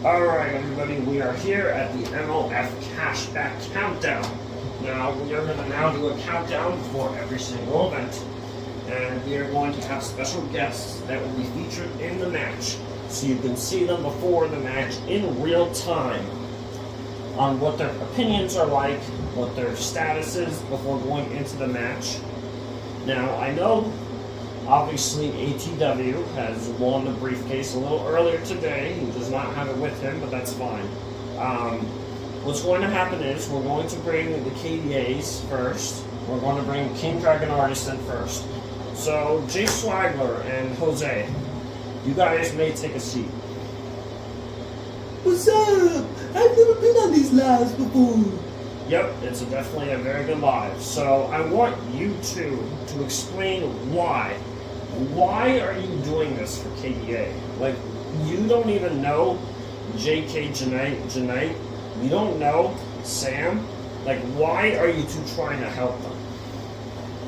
Alright everybody, we are here at the MOF CashBack Countdown. Now, we are going to now do a countdown for every single event. And we are going to have special guests that will be featured in the match. So you can see them before the match in real time. On what their opinions are like, what their status is before going into the match. Now, I know obviously ATW has won the briefcase a little earlier today. He does not have it with him, but that's fine. What's going to happen is we're going to bring the KDAs first. We're going to bring King Dragon Artist in first. So, Jay Swagler and Jose, you guys may take a seat. What's up? I've never been on these lives before. Yep, it's definitely a very good live. So I want you two to explain why. Why are you doing this for KDA? Like, you don't even know JK Janite. You don't know Sam. Like, why are you two trying to help them?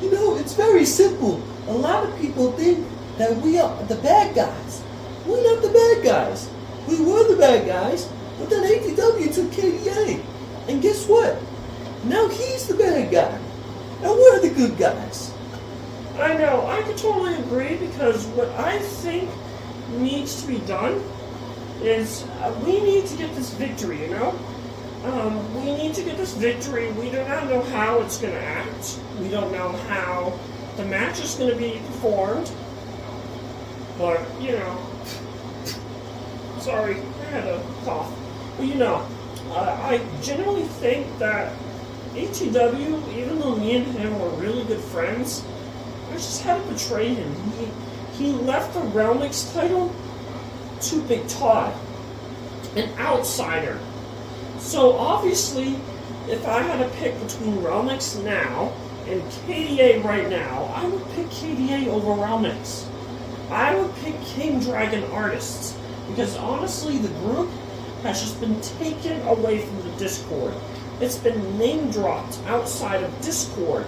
You know, it's very simple. A lot of people think that we are the bad guys. We're not the bad guys. We were the bad guys, but then ATW took KDA. And guess what? Now he's the bad guy. And we're the good guys. I know, I can totally agree, because what I think needs to be done is we need to get this victory, you know? We need to get this victory. We do not know how it's going to act. We don't know how the match is going to be performed. But, you know, sorry, I had a cough. But, you know, I generally think that ATW, even though me and him were really good friends, I just had to betray him. He left the Realmix title to Big Todd, an outsider. So obviously, if I had to pick between Realmix now and KDA right now, I would pick KDA over Realmix. I would pick King Dragon Artists, because honestly, the group has just been taken away from the Discord. It's been name dropped outside of Discord.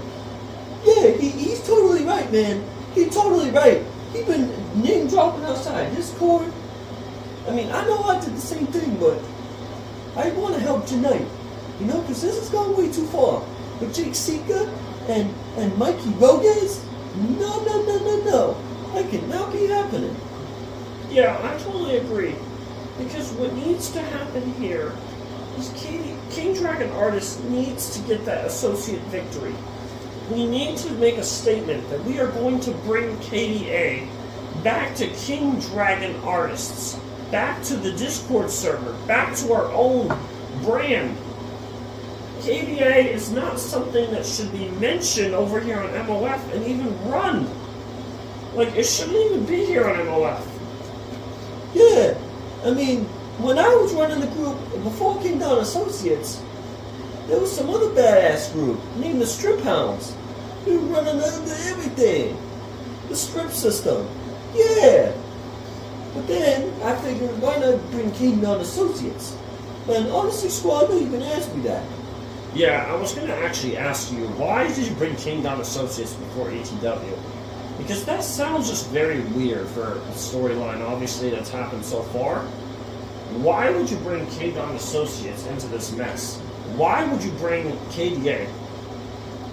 Yeah, he's totally right, man. He's totally right. He's been name dropping outside Discord. I mean, I know I did the same thing, but I want to help tonight. You know, because this has gone way too far. But Jake Sika and Mikey Roguez? No. That cannot be happening. Yeah, I totally agree. Because what needs to happen here is King Dragon Artist needs to get that associate victory. We need to make a statement that we are going to bring KDA back to King Dragon Artists, back to the Discord server, back to our own brand. KDA is not something that should be mentioned over here on MOF and even run. Like, it shouldn't even be here on MOF. Yeah, I mean, when I was running the group before CountDown Associates, there was some other badass group named the Strip Hounds. They were running under everything. The strip system. Yeah. But then I figured, why not bring CountDown Associates? And honestly, Squad, I know you can ask me that. Yeah, I was going to actually ask you, why did you bring CountDown Associates before ATW? Because that sounds just very weird for a storyline, obviously, that's happened so far. Why would you bring CountDown Associates into this mess? Why would you bring KDA?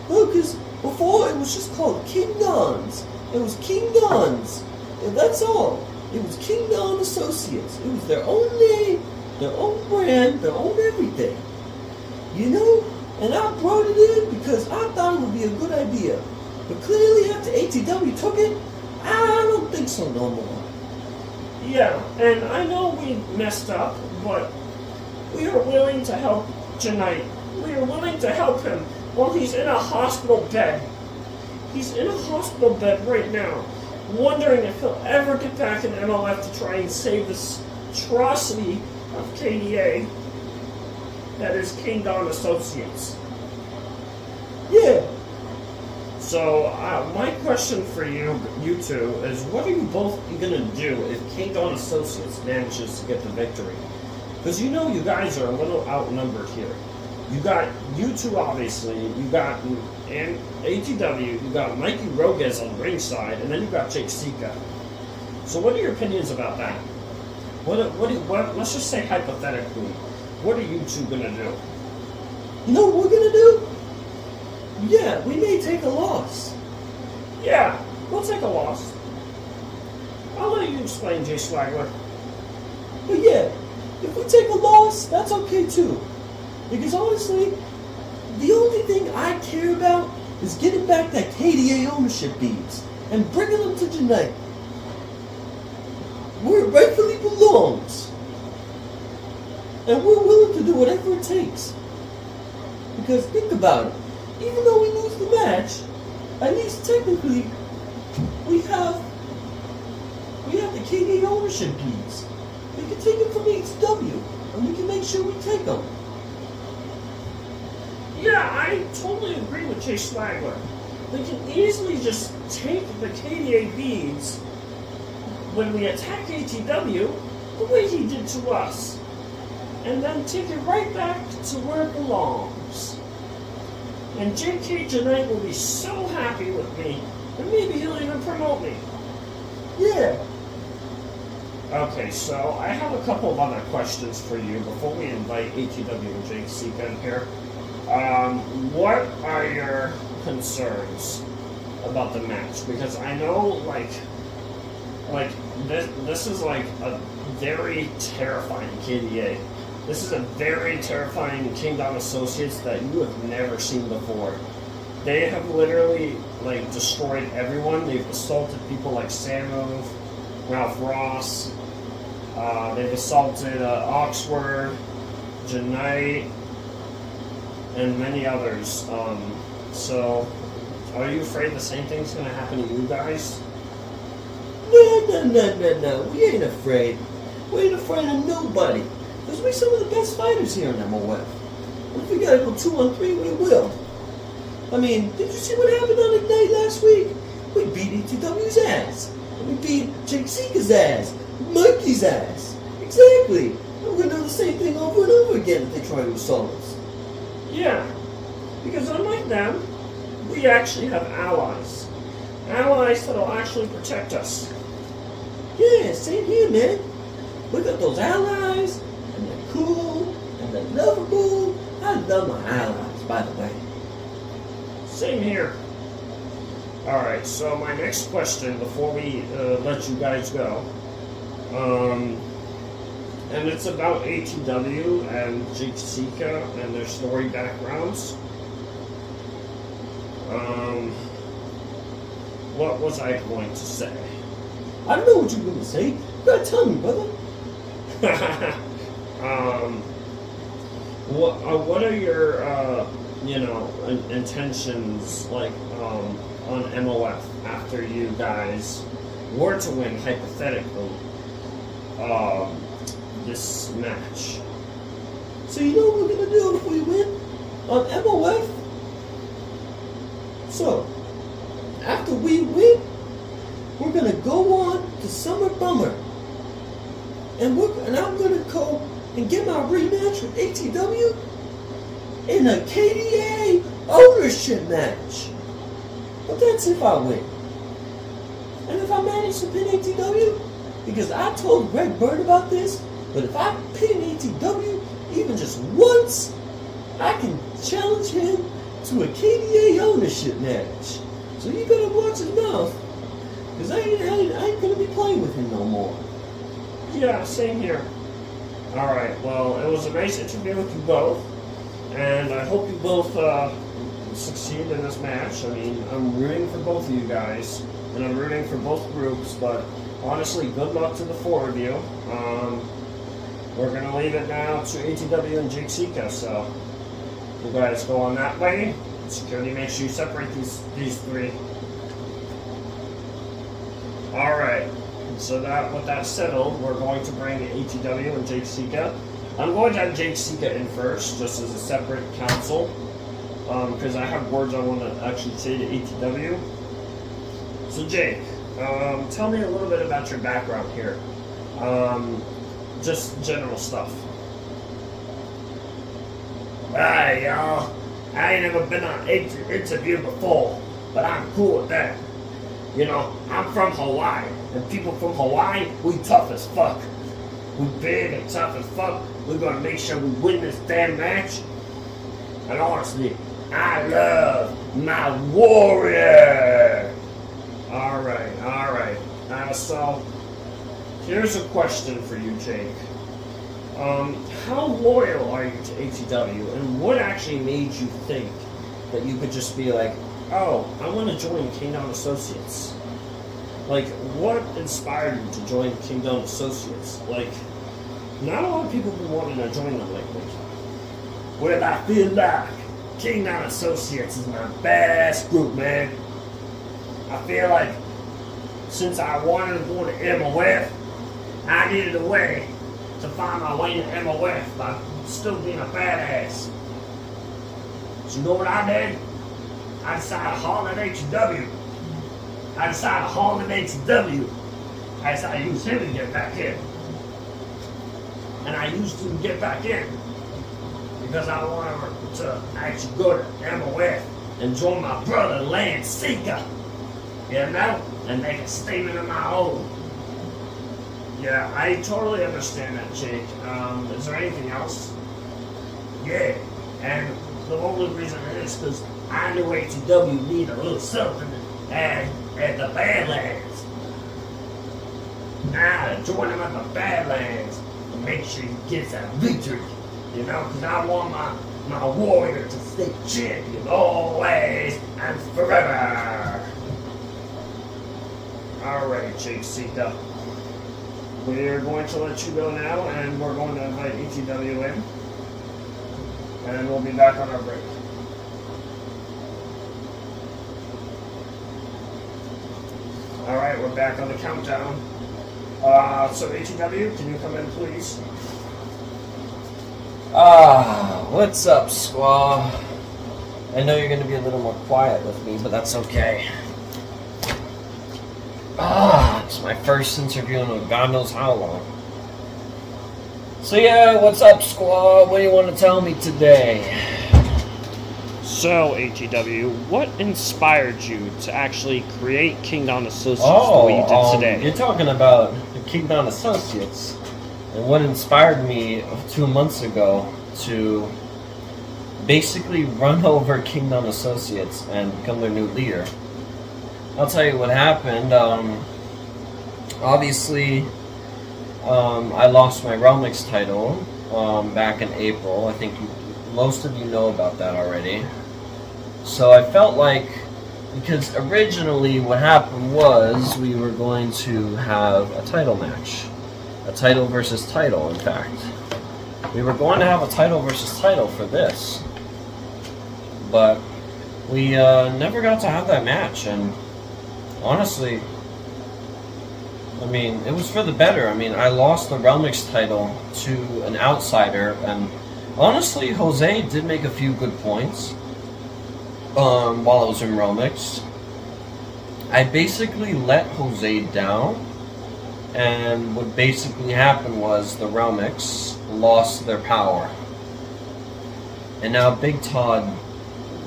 Well, because before it was just called CountDowns. It was CountDowns. And that's all. It was CountDown Associates. It was their own name, their own brand, their own everything. You know? And I brought it in because I thought it would be a good idea. But clearly after ATW took it, I don't think so no more. Yeah, and I know we messed up, but we are willing to help Janite. We are willing to help him while he's in a hospital bed. He's in a hospital bed right now, wondering if he'll ever get back in MLF to try and save this atrocity of KDA that is CountDown Associates. Yeah. So, my question for you two, is what are you both going to do if CountDown Associates manages to get the victory? Because you know you guys are a little outnumbered here. You got you two, obviously, you got and ATW, you got Mikey Roguez on ringside, and then you got Jake Sika. So what are your opinions about that? let's just say hypothetically, what are you two gonna do? You know what we're gonna do? Yeah, we may take a loss. Yeah, we'll take a loss. I'll let you explain, Jay Swagler. But yeah, if we take a loss, that's okay too. Because honestly, the only thing I care about is getting back that KDA ownership deeds and bringing them to Janae, where it rightfully belongs. And we're willing to do whatever it takes. Because think about it, even though we lose the match, at least technically, we have the KDA ownership deeds. We can take them from HW, and we can make sure we take them. Yeah, I totally agree with Jay Swagler. We can easily just take the KDA beads when we attack ATW the way he did to us, and then take it right back to where it belongs. And JK tonight will be so happy with me, and maybe he'll even promote me. Yeah. Okay, so I have a couple of other questions for you before we invite ATW and Jake Sika in here. What are your concerns about the match? Because I know, like this is like a very terrifying KDA. This is a very terrifying CountDown Associates that you have never seen before. They have literally like destroyed everyone. They've assaulted people like Samuel, Ralph Ross. They've assaulted Oxford, Janite, and many others. So, are you afraid the same thing's going to happen to you guys? No. We ain't afraid. We ain't afraid of nobody. Because we're some of the best fighters here in MOF. And if we gotta go 2-on-3, we will. I mean, did you see what happened on the night last week? We beat ATW's ass. And we beat Jake Sika's ass. Mikey's ass. Exactly. And we're gonna do the same thing over and over again if they try to assault us. Yeah. Because unlike them, we actually have allies. Allies that'll actually protect us. Yeah, same here, man. We got those allies, and they're cool, and they're lovable. I love my allies, by the way. Same here. Alright, so my next question before we let you guys go, and it's about ATW and Jake Sika and their story backgrounds. What was I going to say? I don't know what you're going to say. You gotta tell me, brother. What are your intentions like on MOF after you guys were to win hypothetically this match? So you know what we're gonna do if we win on MOF? So after we win, we're gonna go on to Summer Bummer. And I'm gonna go and get my rematch with ATW in a KDA ownership match. But that's if I win. And if I manage to pin ATW, because I told Greg Bird about this, but if I pin ATW even just once, I can challenge him to a KDA ownership match. So you better watch his mouth, because I ain't gonna be playing with him no more. Yeah, same here. Alright, well, it was a nice interview with you both, and I hope you both succeed in this match. I mean, I'm rooting for both of you guys, and I'm rooting for both groups, but honestly, good luck to the four of you. We're going to leave it now to ATW and Jake Sika, so you guys go on that way. Security, make sure you separate these three. Alright. So that with that settled, we're going to bring ATW and Jake Sika. I'm going to have Jake Sika in first, just as a separate counsel, because I have words I want to actually say to ATW. So Jake, tell me a little bit about your background here. Just general stuff. Alright, y'all. I ain't never been on an interview before, but I'm cool with that. You know, I'm from Hawaii, and people from Hawaii, we tough as fuck. We're big and tough as fuck. We're gonna make sure we win this damn match. And honestly, I love my warrior. Alright. So, here's a question for you, Jake. How loyal are you to ATW, and what actually made you think that you could just be like, oh, I want to join CountDown Associates? Like, what inspired you to join CountDown Associates? Like, not a lot of people have been wanting to join them lately. Well, I feel like CountDown Associates is my best group, man. I feel like since I wanted to go to MOF, I needed a way to find my way to MOF by still being a badass. So you know what I did? I decided to haul at HW. I decided to use him to get back in. And I used him to get back in because I wanted to actually go to MOF and join my brother Lance Seeker. You know? And make a statement of my own. Yeah, I totally understand that, Jake. Is there anything else? Yeah, and the only reason is because I knew ATW needed a little something at the Badlands. Now, join him at the Badlands and make sure he gets that victory. You know, because I want my warrior to stay champion always and forever. Alright, Jake Sika. We're going to let you go now, and we're going to invite ATW in. And we'll be back on our break. Alright, we're back on the countdown. So ATW, can you come in, please? What's up, squaw? I know you're gonna be a little more quiet with me, but that's okay. It's my first interview in God knows how long. So yeah, what's up, squad? What do you want to tell me today? So, ATW, what inspired you to actually create CountDown Associates the way you did today? You're talking about the CountDown Associates, and what inspired me 2 months ago to basically run over CountDown Associates and become their new leader. I'll tell you what happened. Obviously, I lost my Realmix title back in April. I think most of you know about that already. So I felt like, because originally what happened was we were going to have a title match. A title versus title, in fact. We were going to have a title versus title for this. But we never got to have that match, and honestly, I mean, it was for the better. I mean, I lost the Realmix title to an outsider, and honestly, Jose did make a few good points while I was in Realmix. I basically let Jose down, and what basically happened was the Realmix lost their power. And now Big Todd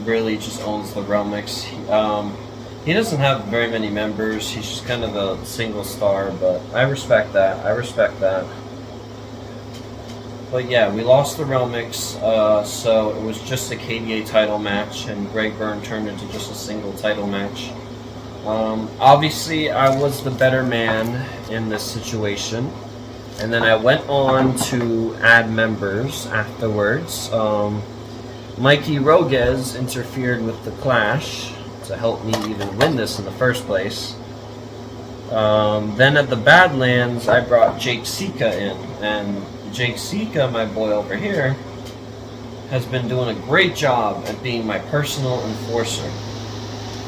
really just owns the Realmix. He doesn't have very many members. He's just kind of a single star, but I respect that. But yeah, we lost the Realmix, so it was just a KDA title match, and Greg Byrne turned into just a single title match. Obviously, I was the better man in this situation, and then I went on to add members afterwards. Mikey Roguez interfered with the clash to help me even win this in the first place. Then at the Badlands, I brought Jake Sika in, and Jake Sika, my boy over here, has been doing a great job at being my personal enforcer.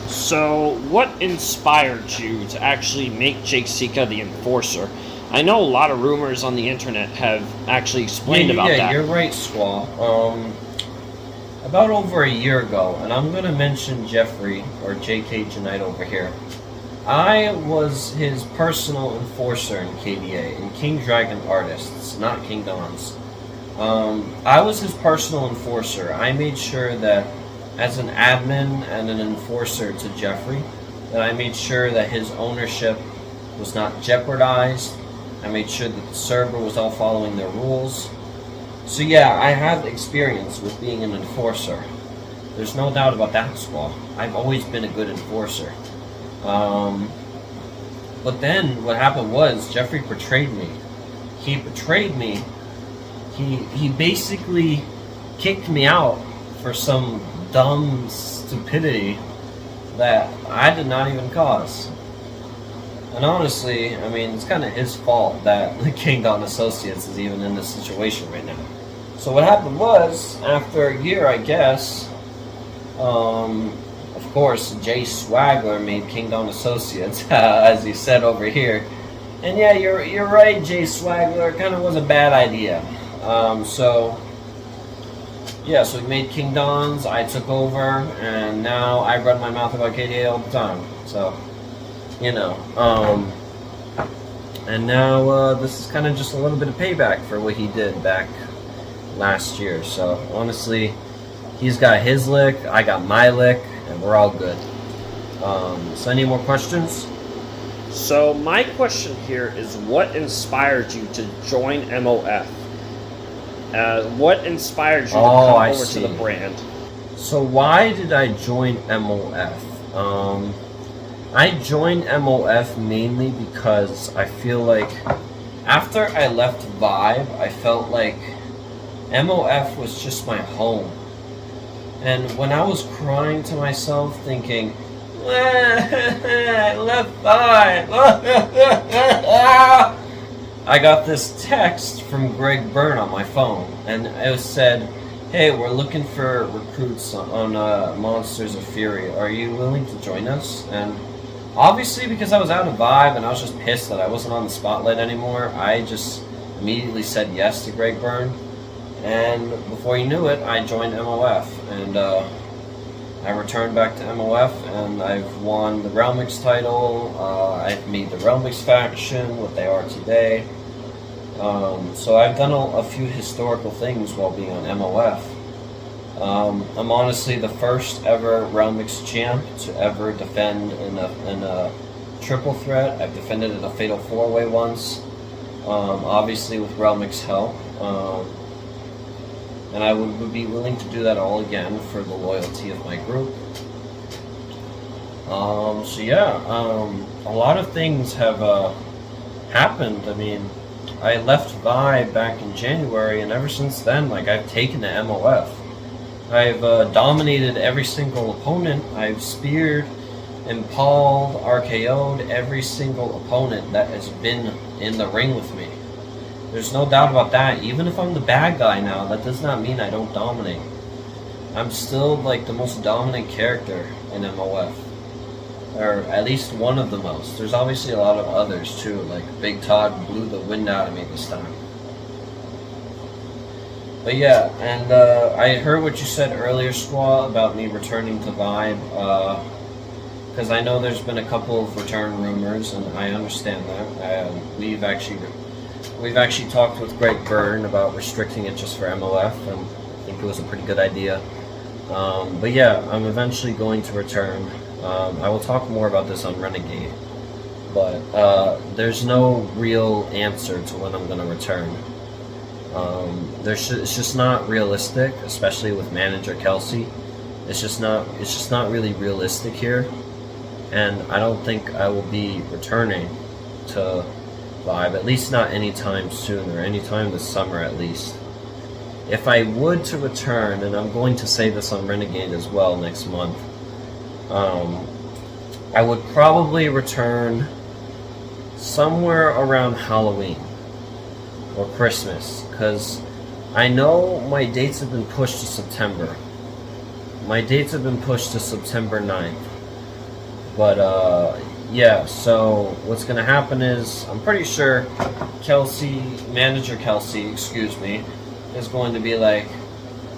So, what inspired you to actually make Jake Sika the enforcer? I know a lot of rumors on the internet have actually explained about that. Yeah, you're right, Squaw. About over a year ago, and I'm going to mention Jeffrey, or JK Janite over here. I was his personal enforcer in KDA, in King Dragon Artists, not King Don's. I was his personal enforcer. I made sure that, as an admin and an enforcer to Jeffrey, that I made sure that his ownership was not jeopardized, I made sure that the server was all following their rules. So yeah, I have experience with being an enforcer. There's no doubt about that, Squaw. I've always been a good enforcer. But then what happened was Jeffrey betrayed me. He betrayed me. He basically kicked me out for some dumb stupidity that I did not even cause. And honestly, I mean, it's kind of his fault that the CountDown Associates is even in this situation right now. So what happened was, after a year, I guess, of course, Jay Swagler made CountDown Associates, as he said over here. And yeah, you're right, Jay Swagler. It kind of was a bad idea. So he made CountDowns. I took over, and now I run my mouth about KDA all the time. So, you know, and now this is kind of just a little bit of payback for what he did back last year. So honestly, he's got his lick, I got my lick, and we're all good. So any more questions? So my question here is, what inspired you to join MOF? What inspired you to come over to the brand? So why did I join MOF? I joined MOF mainly because I feel like after I left Vibe, I felt like MOF was just my home. And when I was crying to myself thinking, I left Vibe, I got this text from Greg Byrne on my phone, and it said, hey, we're looking for recruits on Monsters of Fury. Are you willing to join us? And obviously, because I was out of Vibe and I was just pissed that I wasn't on the spotlight anymore, I just immediately said yes to Greg Byrne. And before you knew it, I joined MOF. And I returned back to MOF, and I've won the Realmix title. I've made the Realmix faction, what they are today. So I've done a few historical things while being on MOF. I'm honestly the first ever Realmix champ to ever defend in a triple threat. I've defended in a fatal 4-way once, obviously with Realmix help. And I would be willing to do that all again for the loyalty of my group. A lot of things have happened. I mean, I left Vibe back in January, and ever since then, like, I've taken to MOF. I've dominated every single opponent. I've speared, impaled, RKO'd every single opponent that has been in the ring with me. There's no doubt about that. Even if I'm the bad guy now, that does not mean I don't dominate. I'm still like the most dominant character in MOF. Or at least one of the most. There's obviously a lot of others too, like Big Todd blew the wind out of me this time. But yeah, and I heard what you said earlier, Squaw, about me returning to Vibe. Because I know there's been a couple of return rumors, and I understand that. We've actually talked with Greg Byrne about restricting it just for MOF, and I think it was a pretty good idea. But yeah, I'm eventually going to return. I will talk more about this on Renegade, but there's no real answer to when I'm going to return. It's just not realistic, especially with manager Kelsey. It's just not really realistic here, and I don't think I will be returning to Vibe, at least not anytime soon, or anytime this summer at least. If I would to return, and I'm going to say this on Renegade as well next month, I would probably return somewhere around Halloween or Christmas, because I know my dates have been pushed to September. My dates have been pushed to September 9th. But, yeah, so what's going to happen is, I'm pretty sure manager Kelsey, is going to be like,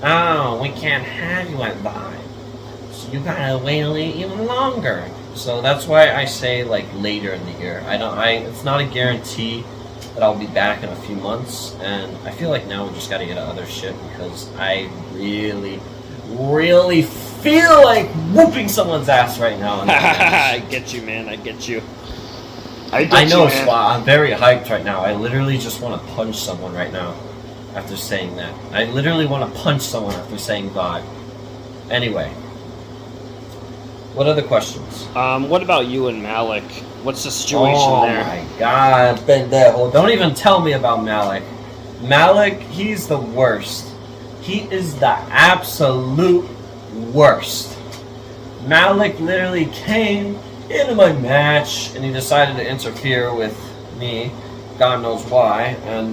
oh, we can't have you at Vibe, so you gotta wait even longer. So that's why I say, like, later in the year. It's not a guarantee that I'll be back in a few months, and I feel like now we just gotta get to other shit, because I really, really feel like whooping someone's ass right now. I get you, man. I get you. I know, Swat. I'm very hyped right now. I literally just want to punch someone right now after saying that. I literally want to punch someone after saying vibe. Anyway. What other questions? What about you and Malik? What's the situation there? Oh my god, pendejo. Don't even tell me about Malik. Malik, he's the worst. He is the absolute worst. Malik literally came into my match and he decided to interfere with me. God knows why. And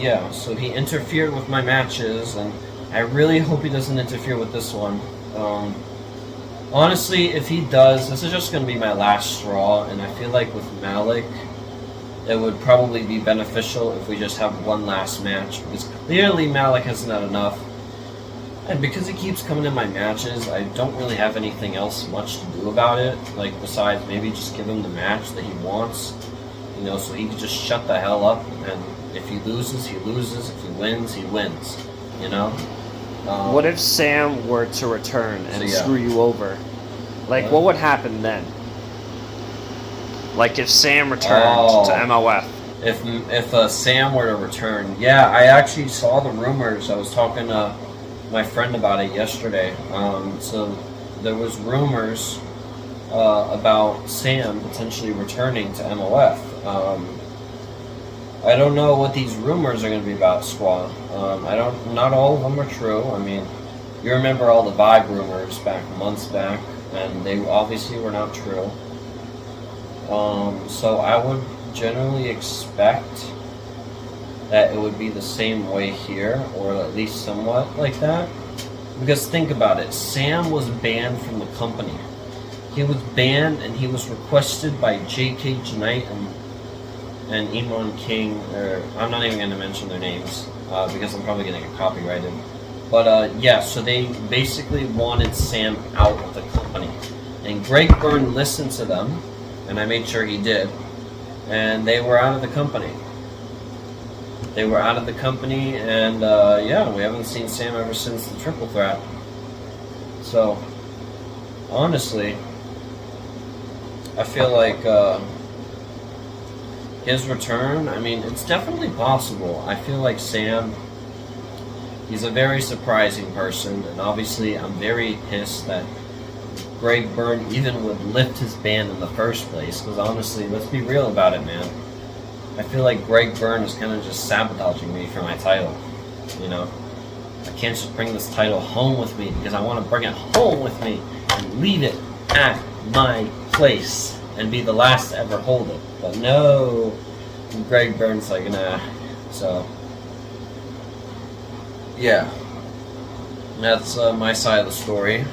yeah, so he interfered with my matches, and I really hope he doesn't interfere with this one. Honestly, if he does, this is just going to be my last straw, and I feel like with Malik, it would probably be beneficial if we just have one last match, because clearly Malik hasn't had enough. And because he keeps coming in my matches, I don't really have anything else much to do about it, like besides maybe just give him the match that he wants, you know, so he can just shut the hell up, and if he loses, he loses, if he wins, he wins, you know? What if Sam were to return and screw you over? Like, what would happen then? Like, if Sam returned to MOF. If Sam were to return, yeah, I actually saw the rumors. I was talking to my friend about it yesterday. So there was rumors about Sam potentially returning to MOF. I don't know what these rumors are going to be about, Squaw. Not all of them are true. I mean, you remember all the Vibe rumors back months back, and they obviously were not true. So I would generally expect that it would be the same way here, or at least somewhat like that. Because think about it, Sam was banned from the company. He was banned, and he was requested by JK Janite and Iman King, or I'm not even going to mention their names, because I'm probably going to get copyrighted. But yeah, so they basically wanted Sam out of the company. And Greg Byrne listened to them, and I made sure he did, and they were out of the company. They were out of the company, and yeah, we haven't seen Sam ever since the triple threat. So, honestly, I feel like his return, I mean, it's definitely possible. I feel like Sam, he's a very surprising person, and obviously I'm very pissed that Greg Byrne even would lift his ban in the first place, because honestly, let's be real about it, man. I feel like Greg Byrne is kind of just sabotaging me for my title, you know? I can't just bring this title home with me, because I want to bring it home with me and leave it at my place and be the last to ever hold it. But no, Greg Byrne's like, nah. So, yeah, that's my side of the story.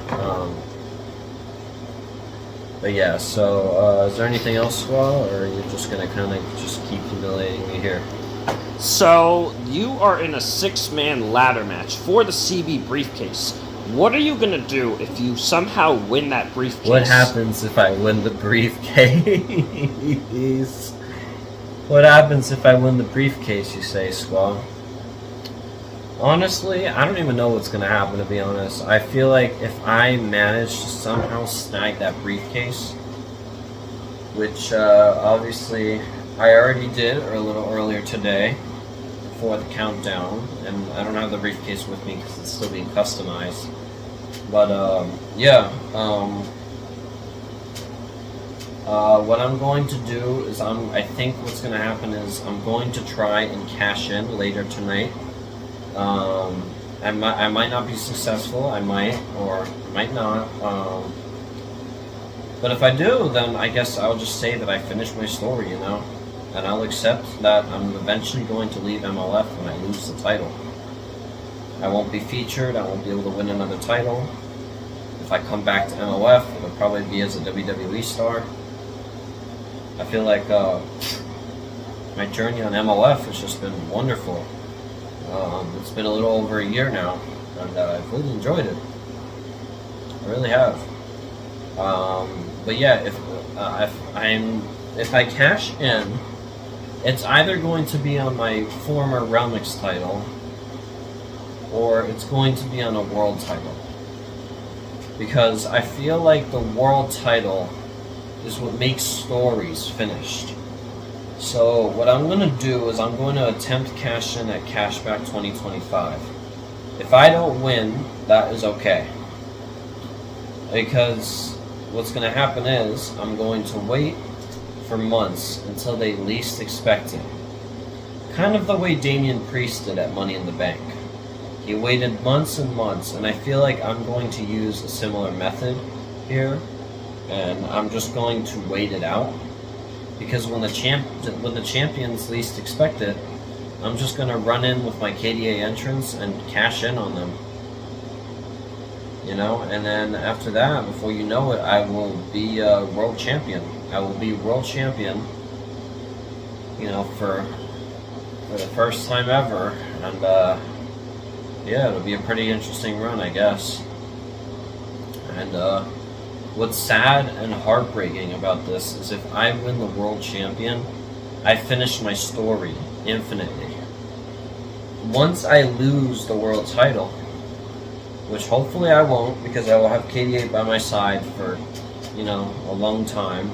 But yeah, so is there anything else, Squaw, or are you just gonna kind of just keep humiliating me here? So you are in a 6-man ladder match for the CB briefcase. What are you gonna do if you somehow win that briefcase? What happens if I win the briefcase? What happens if I win the briefcase, you say, Squaw? Honestly, I don't even know what's going to happen, to be honest. I feel like if I manage to somehow snag that briefcase, which obviously I already did a little earlier today for the countdown, and I don't have the briefcase with me because it's still being customized. But yeah, what I'm going to do is I think what's going to happen is I'm going to try and cash in later tonight. I might not be successful, I might, or might not, but if I do, then I guess I'll just say that I finished my story, you know, and I'll accept that I'm eventually going to leave MLF when I lose the title. I won't be featured, I won't be able to win another title. If I come back to MLF, it'll probably be as a WWE star. I feel like my journey on MLF has just been wonderful. It's been a little over a year now, and I've really enjoyed it. I really have. But yeah, if I cash in, it's either going to be on my former Realmix title, or it's going to be on a world title. Because I feel like the world title is what makes stories finished. So what I'm going to do is I'm going to attempt cash in at CashBack 2025. If I don't win, that is okay. Because what's going to happen is I'm going to wait for months until they least expect it. Kind of the way Damian Priest did at Money in the Bank. He waited months and months, and I feel like I'm going to use a similar method here, and I'm just going to wait it out. Because when the champions least expect it, I'm just going to run in with my KDA entrance and cash in on them. You know, and then after that, before you know it, I will be world champion. I will be world champion, you know, for the first time ever, and yeah, it'll be a pretty interesting run, I guess. And what's sad and heartbreaking about this is if I win the world champion, I finish my story infinitely. Once I lose the world title, which hopefully I won't, because I will have KD8 by my side for, you know, a long time,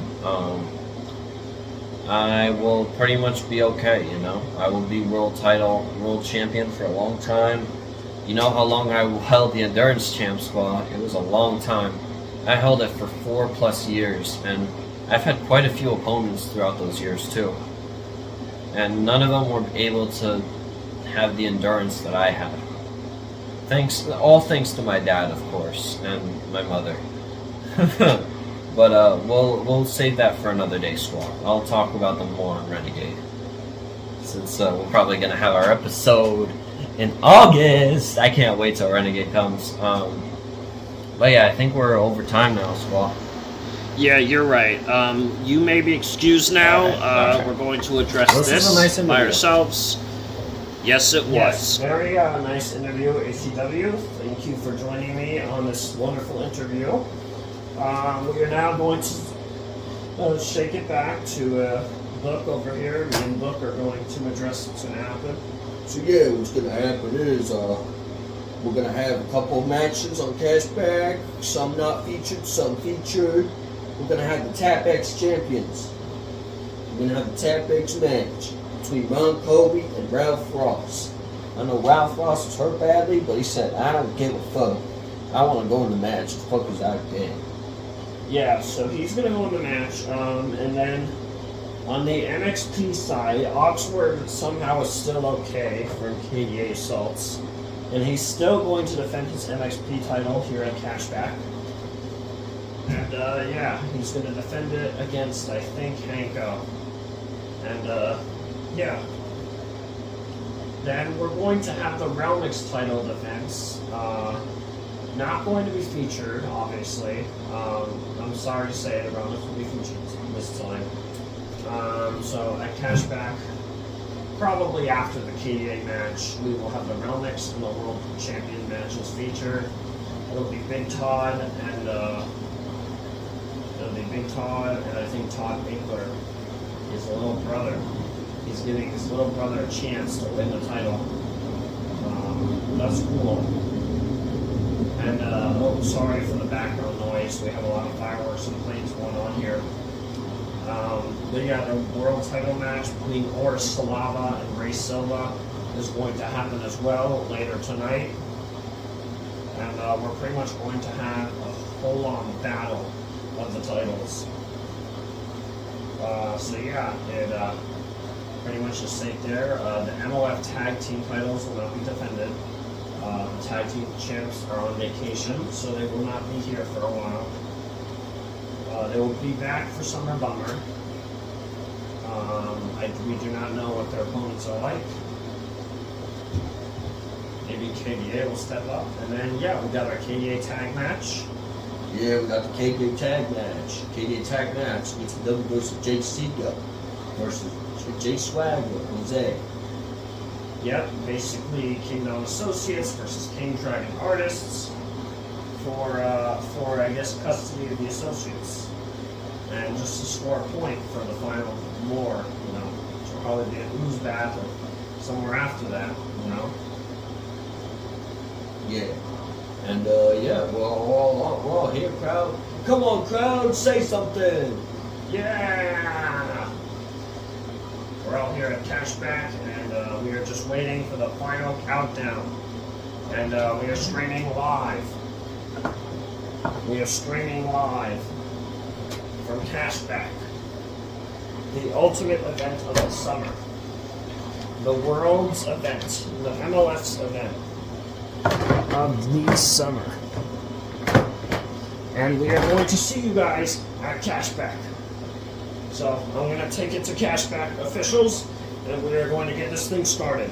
I will pretty much be okay, you know. I will be world champion for a long time. You know how long I held the Endurance Champ squad? It was a long time. I held it for 4+ years, and I've had quite a few opponents throughout those years too. And none of them were able to have the endurance that I had. All thanks to my dad, of course, and my mother. But we'll save that for another day, squad. I'll talk about them more on Renegade, since we're probably gonna have our episode in August. I can't wait till Renegade comes. But yeah, I think we're over time now, squad. Yeah, you're right. You may be excused now. Okay. We're going to address This is a nice by interview. ourselves. Yes, it was. Yes, very nice interview, ACW. Thank you for joining me on this wonderful interview. We are now going to shake it back to Book over here. Me and Book are going to address what's going to happen. So yeah, what's gonna happen is we're gonna have a couple of matches on CashBack, some not featured, some featured. We're gonna have the Tap X champions. We're gonna have the Tap X match between Ron Kobe and Ralph Ross. I know Ralph Ross was hurt badly, but he said, I don't give a fuck. I want to go in the match. The fuck is that game? Yeah, so he's going to go in the match, and then on the NXT side, Oxford somehow is still okay for KDA assaults, and he's still going to defend his NXT title here at Cashback. And yeah, he's going to defend it against, I think, Hanko. And yeah. Then we're going to have the Relmix title defense. Not going to be featured, obviously. I'm sorry to say the Relmix will be featured this time. So at Cashback, probably after the KDA match, we will have the Relmix and the World Champion matches featured. It'll be Big Todd and I think Todd Winkler, his little brother. He's giving his little brother a chance to win the title. That's cool. And oh, sorry for the background noise. We have a lot of fireworks and planes going on here. But yeah, the world title match between Oris Salava and Ray Silva is going to happen as well later tonight. And we're pretty much going to have a full-on battle of the titles. So yeah, it pretty much just stayed there. The MOF tag team titles will not be defended. The tag team champs are on vacation, so they will not be here for a while. They will be back for Summer Bummer. We do not know what their opponents are like. Maybe KDA will step up. And then, yeah, we got our KDA tag match. Yeah, we got the KDA tag match. KDA tag match. It's the W versus Jake Seagull versus Jay Swagger, Jose. Yep, basically CountDown Associates versus King Dragon Artists for I guess custody of the Associates, and just to score a point for the final war, you know, which will probably be a Who's Bath or somewhere after that, you know. Yeah, and yeah, we're all here, crowd. Come on, crowd, say something. Yeah. We're all here at CashBack, and we are just waiting for the final countdown. And we are streaming live. We are streaming live from CashBack, the ultimate event of the summer, the world's event, the MLF's event of the summer. And we are going to see you guys at CashBack. So I'm going to take it to CashBack officials, and we are going to get this thing started.